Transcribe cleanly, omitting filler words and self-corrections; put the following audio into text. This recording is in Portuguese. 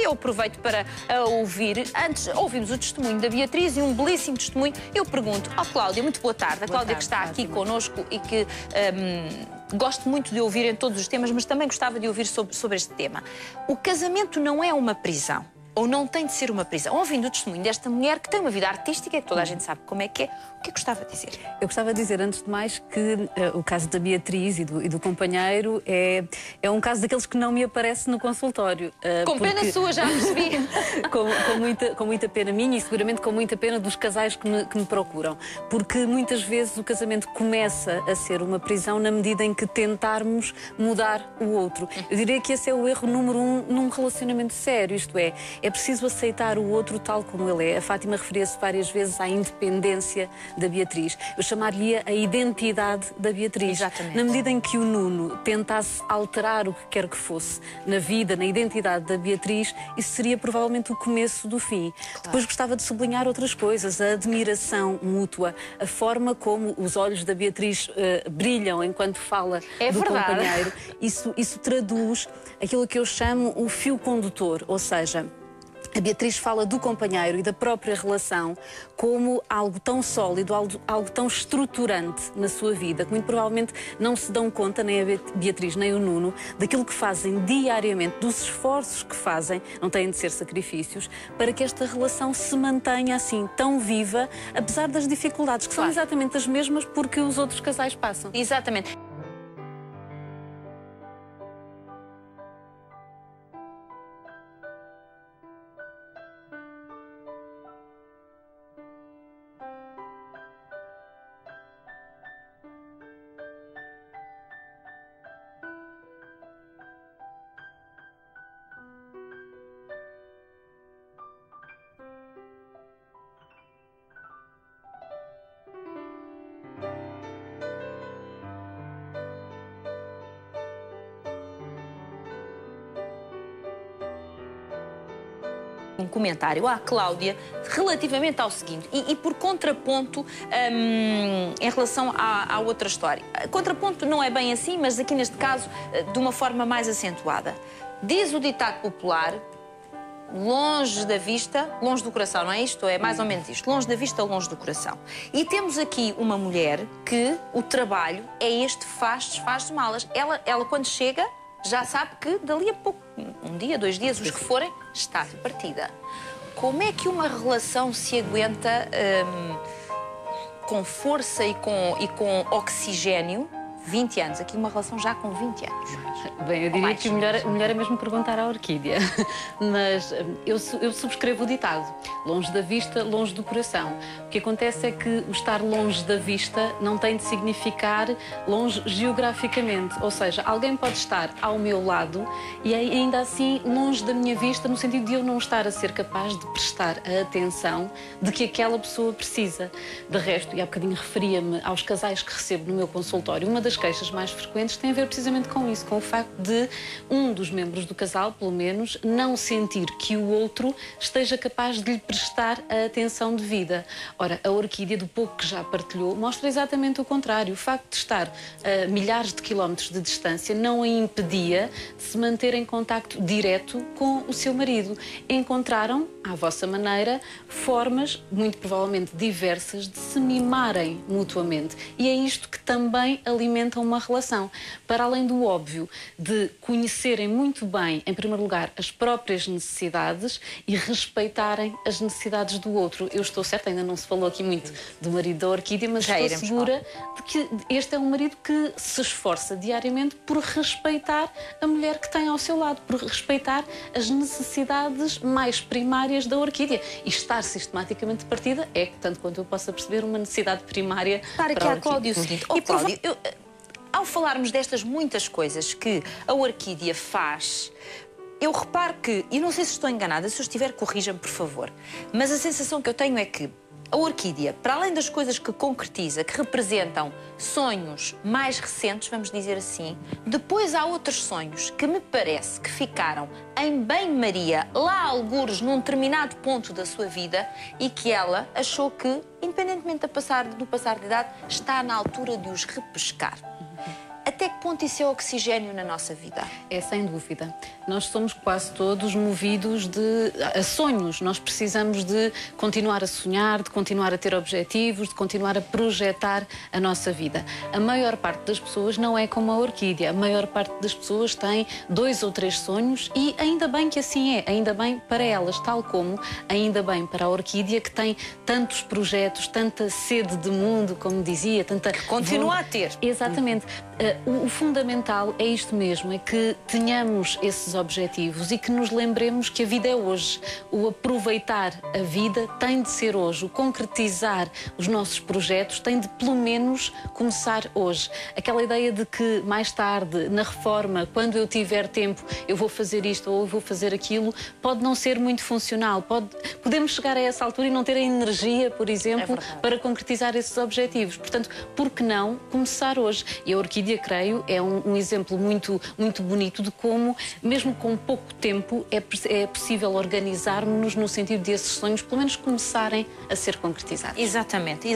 eu aproveito para ouvir. Antes, ouvimos o testemunho da Beatriz e um belíssimo testemunho. Eu pergunto à Cláudia, muito boa tarde. A Cláudia que está aqui connosco e que gosto muito de ouvir em todos os temas, mas também gostava de ouvir sobre este tema. O casamento não é uma prisão. Ou não tem de ser uma prisão. Ouvindo o testemunho desta mulher que tem uma vida artística, que toda a gente sabe como é, o que é que gostava de dizer? Eu gostava de dizer, antes de mais, que o caso da Beatriz e do companheiro é um caso daqueles que não me aparece no consultório. Com pena sua, já percebi. com muita pena minha e seguramente com muita pena dos casais que me procuram. Porque muitas vezes o casamento começa a ser uma prisão na medida em que tentarmos mudar o outro. Eu diria que esse é o erro número 1 num relacionamento sério, isto é preciso aceitar o outro tal como ele é. A Fátima referia-se várias vezes à independência da Beatriz. Eu chamaria a identidade da Beatriz. Exatamente. Na medida em que o Nuno tentasse alterar o que quer que fosse na vida, na identidade da Beatriz, isso seria provavelmente o começo do fim. Claro. Depois gostava de sublinhar outras coisas, a admiração mútua, a forma como os olhos da Beatriz brilham enquanto fala do companheiro. Isso traduz aquilo que eu chamo o fio condutor, ou seja, a Beatriz fala do companheiro e da própria relação como algo tão sólido, algo tão estruturante na sua vida, que muito provavelmente não se dão conta, nem a Beatriz nem o Nuno, daquilo que fazem diariamente, dos esforços que fazem, não têm de ser sacrifícios, para que esta relação se mantenha assim, tão viva, apesar das dificuldades, que são exatamente as mesmas porque os outros casais passam. Exatamente. Um comentário à Cláudia relativamente ao seguinte, e por contraponto em relação à outra história. Contraponto não é bem assim, mas aqui neste caso de uma forma mais acentuada. Diz o ditado popular, longe da vista, longe do coração, não é isto? É mais ou menos isto, longe da vista, longe do coração. E temos aqui uma mulher que o trabalho é este faz de malas. Ela quando chega, já sabe que dali a pouco, um dia, 2 dias, os que forem, está de partida. Como é que uma relação se aguenta com força e com oxigênio? 20 anos, aqui uma relação já com 20 anos. Bem, eu diria que o melhor é mesmo perguntar à Orquídea. Mas eu subscrevo o ditado. Longe da vista, longe do coração. O que acontece é que o estar longe da vista não tem de significar longe geograficamente. Ou seja, alguém pode estar ao meu lado e ainda assim longe da minha vista, no sentido de eu não estar a ser capaz de prestar a atenção de que aquela pessoa precisa. De resto, e há bocadinho referia-me aos casais que recebo no meu consultório, uma das queixas mais frequentes tem a ver precisamente com isso, com o facto de um dos membros do casal, pelo menos, não sentir que o outro esteja capaz de lhe prestar a atenção devida. Ora, a Orquídea, do pouco que já partilhou, mostra exatamente o contrário. O facto de estar a milhares de quilómetros de distância não a impedia de se manter em contacto direto com o seu marido. Encontraram, à vossa maneira, formas, muito provavelmente diversas, de se mimarem mutuamente. E é isto que também alimenta uma relação, para além do óbvio de conhecerem muito bem, em primeiro lugar, as próprias necessidades e respeitarem as necessidades do outro. Eu estou certa, ainda não se falou aqui muito do marido da Orquídea, mas estou segura de que este é um marido que se esforça diariamente por respeitar a mulher que tem ao seu lado, por respeitar as necessidades mais primárias da Orquídea. E estar sistematicamente de partida é, tanto quanto eu possa perceber, uma necessidade primária para aqui a Cláudia o seguinte. Cláudia, ao falarmos destas muitas coisas que a Orquídea faz, eu reparo que, e não sei se estou enganada, se eu estiver, corrija-me, por favor, mas a sensação que eu tenho é que a Orquídea, para além das coisas que concretiza, que representam sonhos mais recentes, vamos dizer assim, depois há outros sonhos que me parece que ficaram em banho-maria, lá algures, num determinado ponto da sua vida, e que ela achou que, independentemente do passar de idade, está na altura de os repescar. Até que ponto isso é oxigênio na nossa vida? É, sem dúvida. Nós somos quase todos movidos a sonhos. Nós precisamos de continuar a sonhar, de continuar a ter objetivos, de continuar a projetar a nossa vida. A maior parte das pessoas não é como a orquídea. A maior parte das pessoas tem 2 ou 3 sonhos e ainda bem que assim é. Ainda bem para elas, tal como ainda bem para a orquídea, que tem tantos projetos, tanta sede de mundo, como dizia, tanta... Continua a ter. Exatamente. O fundamental é isto mesmo, é que tenhamos esses objetivos e que nos lembremos que a vida é hoje. O aproveitar a vida tem de ser hoje. O concretizar os nossos projetos tem de, pelo menos, começar hoje. Aquela ideia de que mais tarde, na reforma, quando eu tiver tempo, eu vou fazer isto ou eu vou fazer aquilo, pode não ser muito funcional. Podemos chegar a essa altura e não ter a energia, por exemplo, para concretizar esses objetivos. Portanto, por que não começar hoje? E a orquídea, creio, é um exemplo muito bonito de como, mesmo com pouco tempo, é possível organizarmos-nos no sentido de esses sonhos, pelo menos, começarem a ser concretizados. Exatamente.